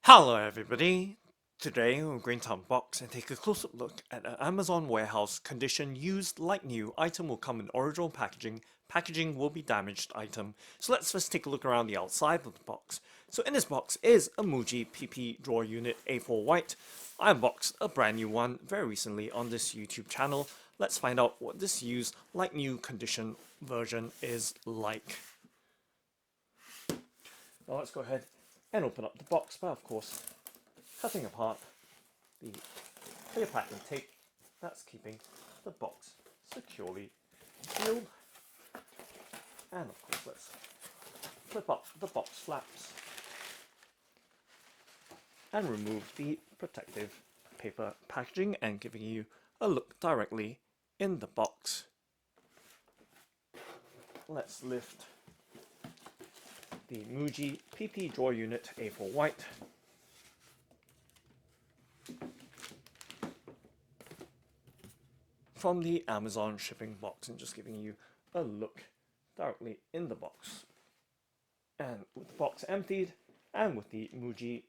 Hello everybody! Today we're going to unbox and take a closer look at an Amazon warehouse condition used like new. Item will come in original packaging. Packaging will be damaged item. So let's first take a look around the outside of the box. So in this box is a Muji PP drawer unit A4 white. I unboxed a brand new one very recently on this YouTube channel. Let's find out what this used like new condition version is like. Now let's go ahead and open up the box by, of course, cutting apart the clear packing tape that's keeping the box securely sealed. And of course, let's flip up the box flaps and remove the protective paper packaging and giving you a look directly in the box. Let's lift the Muji PP drawer unit A4 white. From the Amazon shipping box and just giving you a look directly in the box. And with the box emptied and with the Muji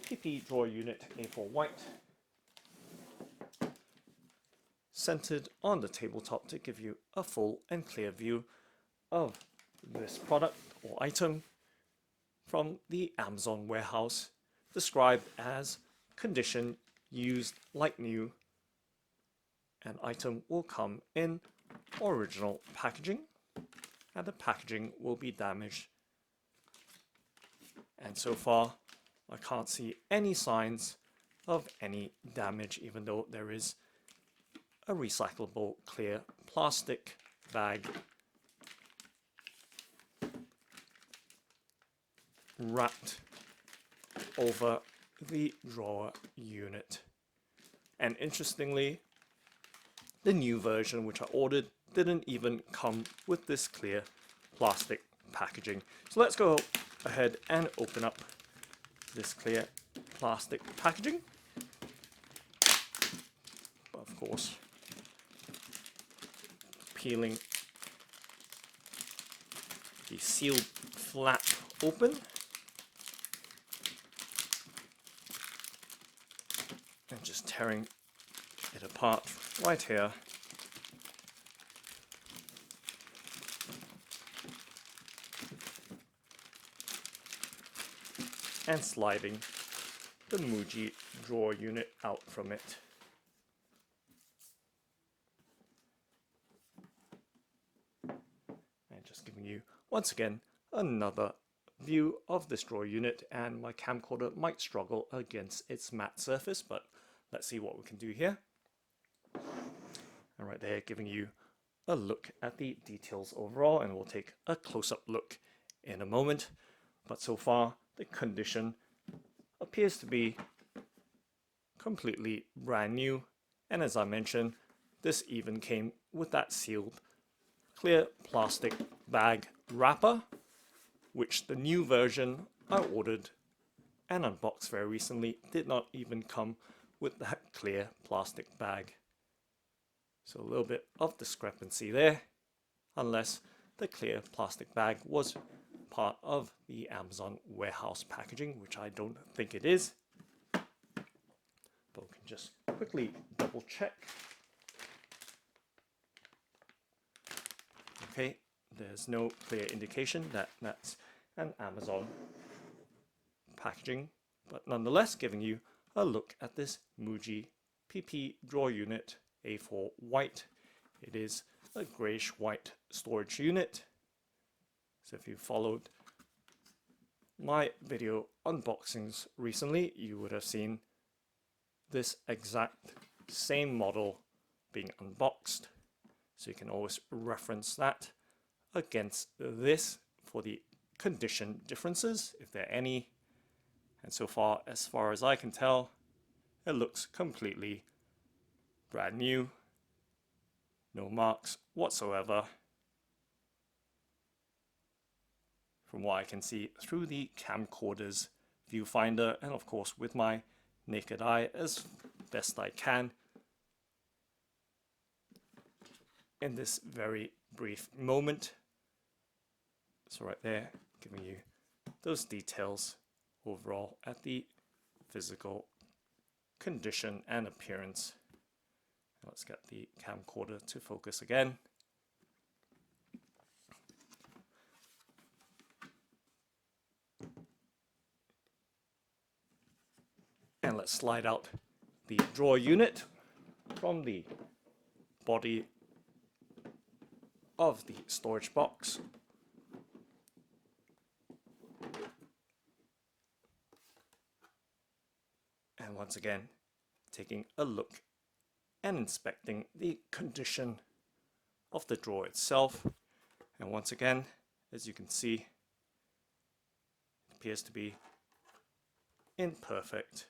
PP drawer unit A4 white centered on the tabletop to give you a full and clear view of this product or item from the Amazon warehouse, described as condition used like new. An item will come in original packaging and the packaging will be damaged. And so far I can't see any signs of any damage, even though there is a recyclable clear plastic bag wrapped over the drawer unit. And interestingly, the new version which I ordered didn't even come with this clear plastic packaging. So let's go ahead and open up this clear plastic packaging. Of course, peeling the sealed flap open. And just tearing it apart right here. And sliding the Muji drawer unit out from it. And just giving you, once again, another view of this drawer unit, and my camcorder might struggle against its matte surface, but let's see what we can do here. And right there, giving you a look at the details overall, and we'll take a close-up look in a moment. But so far, the condition appears to be completely brand new. And as I mentioned, this even came with that sealed clear plastic bag wrapper, which the new version I ordered and unboxed very recently did not even come with that clear plastic bag. So a little bit of discrepancy there, unless the clear plastic bag was part of the Amazon warehouse packaging, which I don't think it is. But we can just quickly double check. Okay, there's no clear indication that that's an Amazon packaging, but nonetheless giving you a look at this Muji PP drawer unit A4 white. It is a grayish white storage unit. So if you followed my video unboxings recently, you would have seen this exact same model being unboxed. So you can always reference that against this for the condition differences, if there are any. And so far as I can tell, it looks completely brand new. No marks whatsoever, from what I can see through the camcorder's viewfinder, and of course with my naked eye as best I can in this very brief moment. So right there, giving you those details overall at the physical condition and appearance. Let's get the camcorder to focus again. And let's slide out the drawer unit from the body of the storage box. And once again, taking a look and inspecting the condition of the drawer itself. And once again, as you can see, it appears to be in perfect,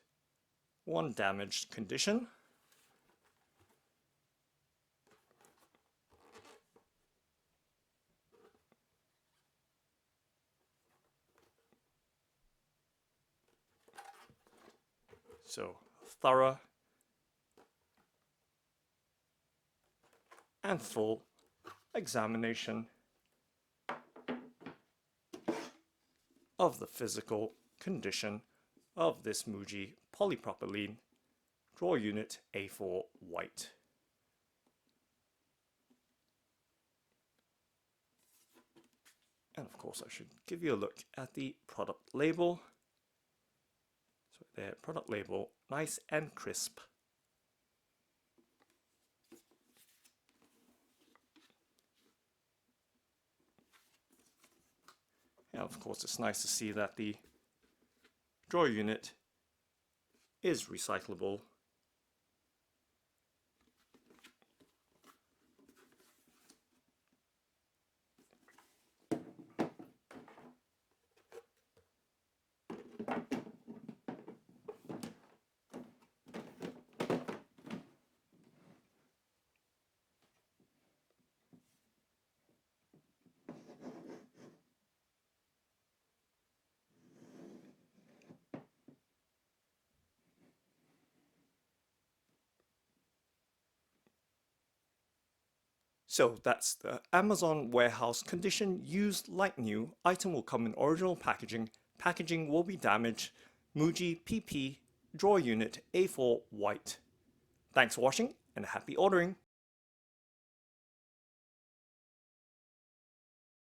undamaged condition. So thorough and full examination of the physical condition of this Muji polypropylene drawer unit A4 white. And of course I should give you a look at the product label. So there, product label, nice and crisp. And of course it's nice to see that the drawer unit is recyclable. So that's the Amazon warehouse condition, used like new. Item will come in original packaging. Packaging will be damaged. Muji PP drawer unit A4 white. Thanks for watching and happy ordering.